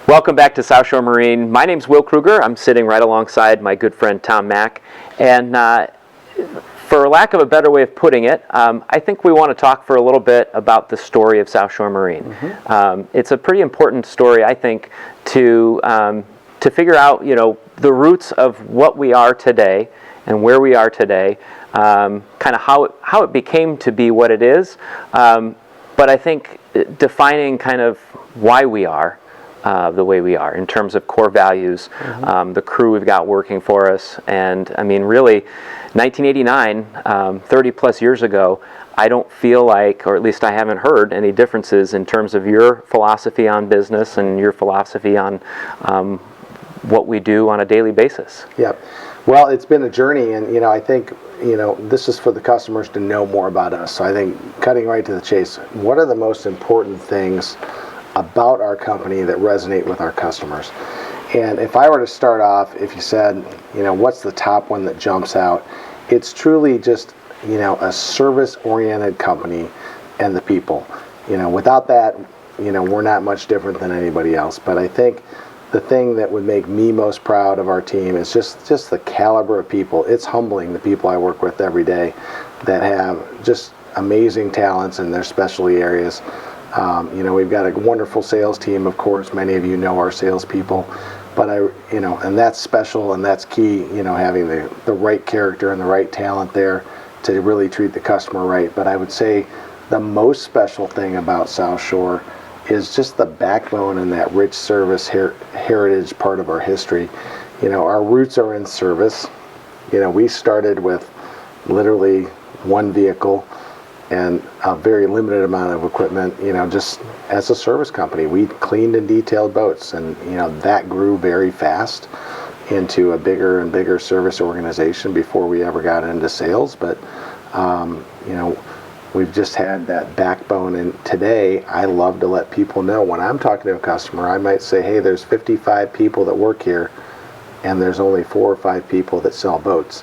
Welcome back to South Shore Marine. My name's Will Kruger. I'm sitting right alongside my good friend Tom Mack. And for lack of a better way of putting it, I think we want to talk for a little bit about the story of South Shore Marine. It's a pretty important story, I think, to figure out, the roots of what we are today and where we are today, kind of how it became to be what it is. But I think defining kind of why we are the way we are in terms of core values, the crew we've got working for us. And I mean, really, 1989, 30 plus years ago, I don't feel like, or at least I haven't heard any differences in terms of your philosophy on business and your philosophy on what we do on a daily basis. Yep. Well, it's been a journey, and I think this is for the customers to know more about us. So I think cutting right to the chase, what are the most important things about our company that resonate with our customers? And if I were to start off, if you said, what's the top one that jumps out, it's truly just, a service-oriented company and the people. Without that, we're not much different than anybody else. But I think the thing that would make me most proud of our team is just the caliber of people. It's humbling, the people I work with every day that have just amazing talents in their specialty areas. We've got a wonderful sales team, of course. Many of you know our salespeople, but and that's special, and that's key. Having the right character and the right talent there to really treat the customer right. But I would say the most special thing about South Shore is just the backbone and that rich service heritage part of our history. Our roots are in service. We started with literally one vehicle and a very limited amount of equipment, just as a service company. We cleaned and detailed boats, and that grew very fast into a bigger and bigger service organization before we ever got into sales. But we've just had that backbone, and today I love to let people know when I'm talking to a customer, I might say, hey, there's 55 people that work here, and there's only 4 or 5 people that sell boats.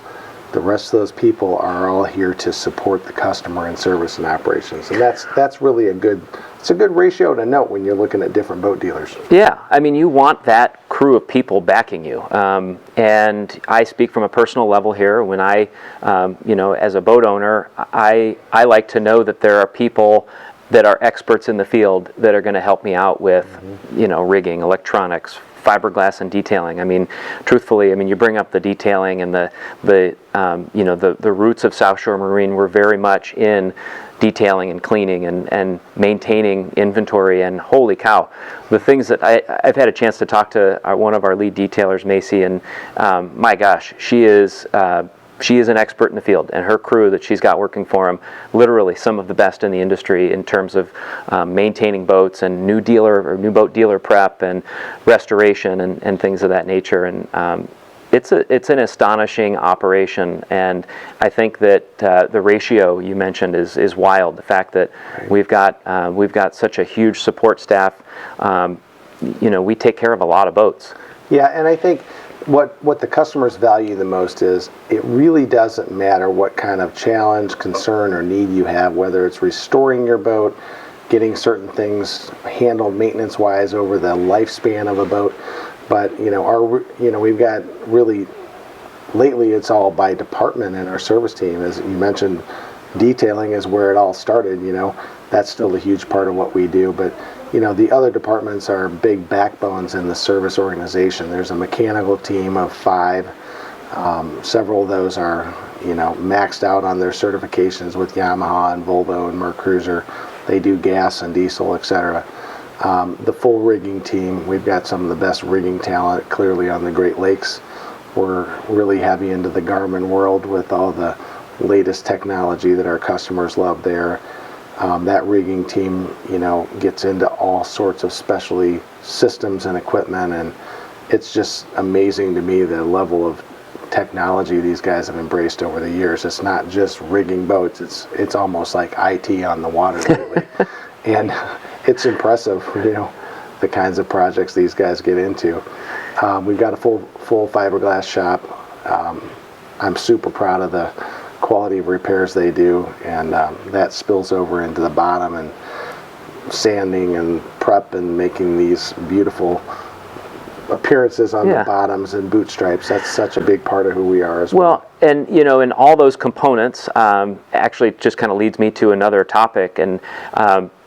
The rest of those people are all here to support the customer in service and operations, and that's really a good ratio to note when you're looking at different boat dealers. Yeah, I mean, you want that crew of people backing you, and I speak from a personal level here. When I, as a boat owner, I like to know that there are people that are experts in the field that are going to help me out with, rigging, electronics, fiberglass, and detailing. I mean, truthfully, you bring up the detailing and the roots of South Shore Marine were very much in detailing and cleaning and maintaining inventory. And holy cow, the things that I've had a chance to talk to one of our lead detailers, Macy, and my gosh, she is an expert in the field, and her crew that she's got working for them, literally some of the best in the industry in terms of maintaining boats and new boat dealer prep and restoration and things of that nature. And it's an astonishing operation, and I think that the ratio you mentioned is wild. The fact that we've got such a huge support staff. We take care of a lot of boats. Yeah, and I think what the customers value the most is it really doesn't matter what kind of challenge, concern, or need you have, whether it's restoring your boat, getting certain things handled maintenance-wise over the lifespan of a boat. But we've got really, lately it's all by department in our service team. As you mentioned, detailing is where it all started. That's still a huge part of what we do, but the other departments are big backbones in the service organization. There's a mechanical team of 5. Several of those are, maxed out on their certifications with Yamaha and Volvo and Merc Cruiser. They do gas and diesel, etc. The full rigging team, we've got some of the best rigging talent clearly on the Great Lakes. We're really heavy into the Garmin world with all the latest technology that our customers love there. That rigging team, gets into all sorts of specialty systems and equipment, and it's just amazing to me the level of technology these guys have embraced over the years. It's not just rigging boats; it's almost like IT on the water lately, and it's impressive, the kinds of projects these guys get into. We've got a full fiberglass shop. I'm super proud of the quality of repairs they do, and that spills over into the bottom and sanding and prep and making these beautiful appearances on Yeah. the bottoms and boot stripes. That's such a big part of who we are as well. Well, and and all those components actually just kind of leads me to another topic. And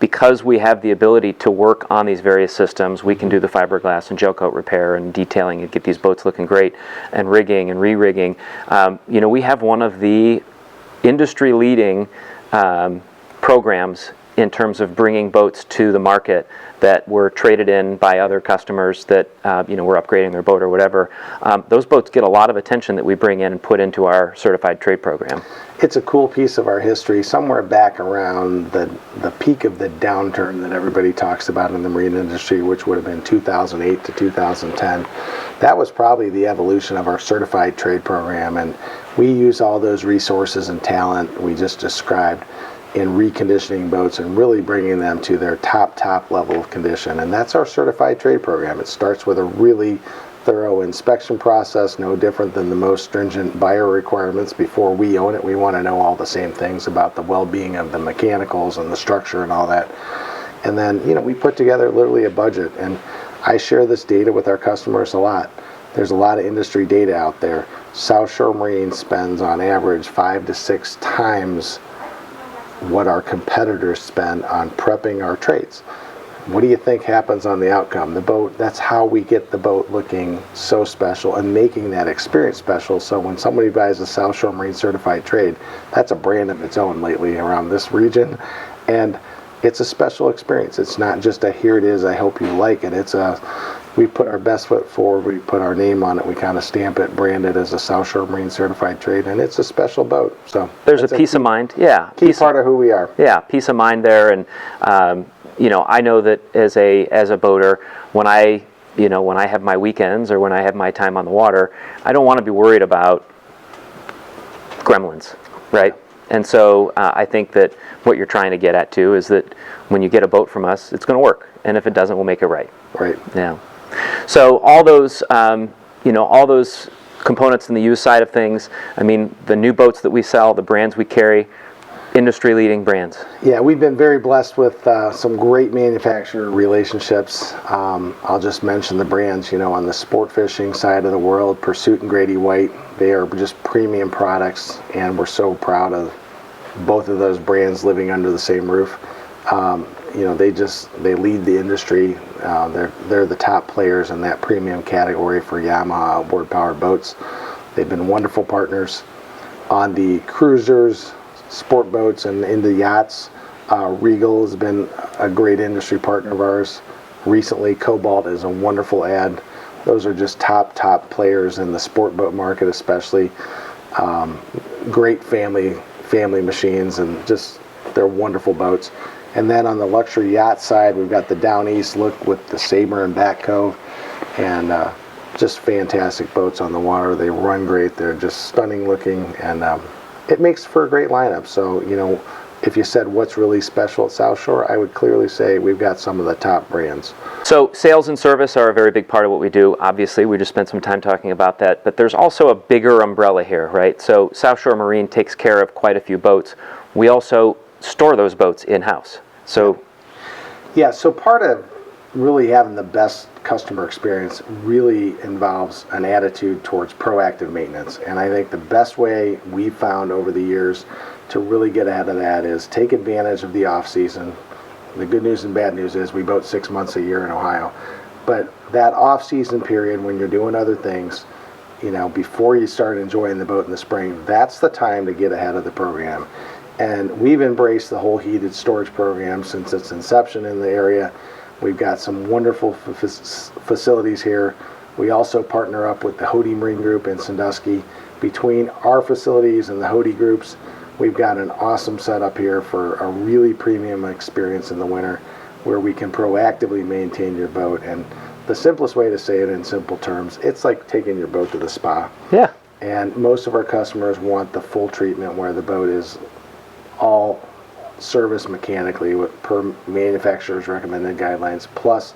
because we have the ability to work on these various systems, we can do the fiberglass and gel coat repair and detailing and get these boats looking great, and rigging and re-rigging. We have one of the industry-leading programs in terms of bringing boats to the market that were traded in by other customers that were upgrading their boat or whatever. Those boats get a lot of attention that we bring in and put into our certified trade program. It's a cool piece of our history. Somewhere back around the peak of the downturn that everybody talks about in the marine industry, which would have been 2008 to 2010, that was probably the evolution of our certified trade program. And we use all those resources and talent we just described in reconditioning boats and really bringing them to their top level of condition. And that's our certified trade program. It starts with a really thorough inspection process, no different than the most stringent buyer requirements. Before we own it, we want to know all the same things about the well-being of the mechanicals and the structure and all that. And then, we put together literally a budget, and I share this data with our customers a lot. There's a lot of industry data out there. South Shore Marine spends on average 5 to 6 times what our competitors spend on prepping our trades. What do you think happens on the outcome? The boat, that's how we get the boat looking so special and making that experience special. So when somebody buys a South Shore Marine certified trade, that's a brand of its own lately around this region. And it's a special experience. It's not just a here it is, I hope you like it. We put our best foot forward, we put our name on it, we kind of stamp it, brand it as a South Shore Marine certified trade, and it's a special boat. So there's a peace of mind. Yeah, key part of who we are. Yeah, peace of mind there. And I know that as a boater, when I have my weekends or when I have my time on the water, I don't want to be worried about gremlins, right? And so I think that what you're trying to get at too is that when you get a boat from us, it's going to work, and if it doesn't, we'll make it right. Right. Yeah. So all those components in the used side of things. I mean, the new boats that we sell, the brands we carry, industry-leading brands. Yeah, we've been very blessed with some great manufacturer relationships. I'll just mention the brands, on the sport fishing side of the world, Pursuit and Grady White. They are just premium products, and we're so proud of both of those brands living under the same roof. They lead the industry. They're the top players in that premium category for Yamaha outboard powered boats. They've been wonderful partners on the cruisers, sport boats, and into yachts. Regal has been a great industry partner of ours. Recently, Cobalt is a wonderful ad. Those are just top players in the sport boat market, especially. Great family machines, and just they're wonderful boats. And then on the luxury yacht side, we've got the Down East look with the Sabre and Back Cove, and just fantastic boats on the water. They run great. They're just stunning looking, and it makes for a great lineup. So, if you said what's really special at South Shore, I would clearly say we've got some of the top brands. So sales and service are a very big part of what we do. Obviously, we just spent some time talking about that, but there's also a bigger umbrella here, right? So South Shore Marine takes care of quite a few boats. We also store those boats in-house. So part of really having the best customer experience really involves an attitude towards proactive maintenance. And I think the best way we've found over the years to really get ahead of that is take advantage of the off season. The good news and bad news is we boat 6 months a year in Ohio. But that off season period when you're doing other things, before you start enjoying the boat in the spring, that's the time to get ahead of the program. And we've embraced the whole heated storage program since its inception in the area. We've got some wonderful facilities here. We also partner up with the Hody Marine Group in Sandusky. Between our facilities and the Hody groups, we've got an awesome setup here for a really premium experience in the winter where we can proactively maintain your boat. And the simplest way to say it in simple terms, it's like taking your boat to the spa. Yeah. And most of our customers want the full treatment where the boat is all service mechanically per manufacturer's recommended guidelines, plus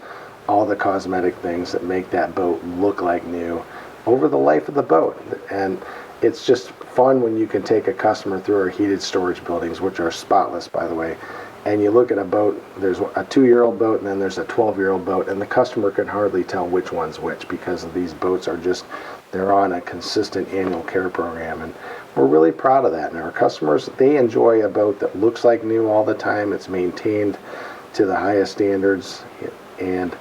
all the cosmetic things that make that boat look like new over the life of the boat. And it's just fun when you can take a customer through our heated storage buildings, which are spotless, by the way, and you look at a boat, there's a 2-year-old boat and then there's a 12-year-old boat, and the customer can hardly tell which one's which because of these boats are just, they're on a consistent annual care program, and we're really proud of that. And our customers, they enjoy a boat that looks like new all the time. It's maintained to the highest standards, and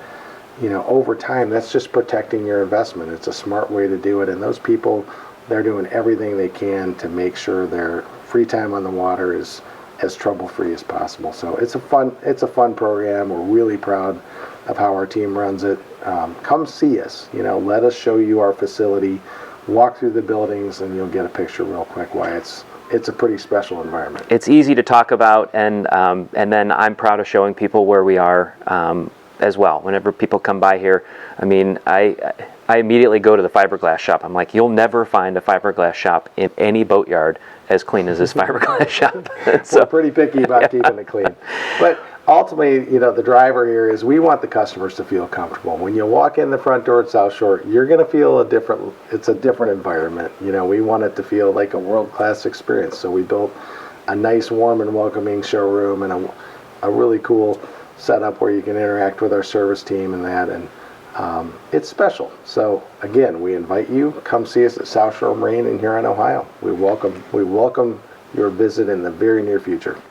over time, that's just protecting your investment. It's a smart way to do it, and those people, they're doing everything they can to make sure their free time on the water is as trouble-free as possible. So it's a fun program. We're really proud of how our team runs it. Come see us. Let us show you our facility. Walk through the buildings, and you'll get a picture real quick why it's a pretty special environment. It's easy to talk about, and then I'm proud of showing people where we are as well. Whenever people come by here, I mean, I immediately go to the fiberglass shop. I'm like, you'll never find a fiberglass shop in any boatyard as clean as this fiberglass shop. So, we're pretty picky about keeping it clean. But ultimately, the driver here is we want the customers to feel comfortable. When you walk in the front door at South Shore, you're going to feel it's a different environment. We want it to feel like a world-class experience. So we built a nice, warm, and welcoming showroom and a really cool setup where you can interact with our service team and that, and it's special. So again, we invite you, come see us at South Shore Marine in Huron, Ohio. We welcome your visit in the very near future.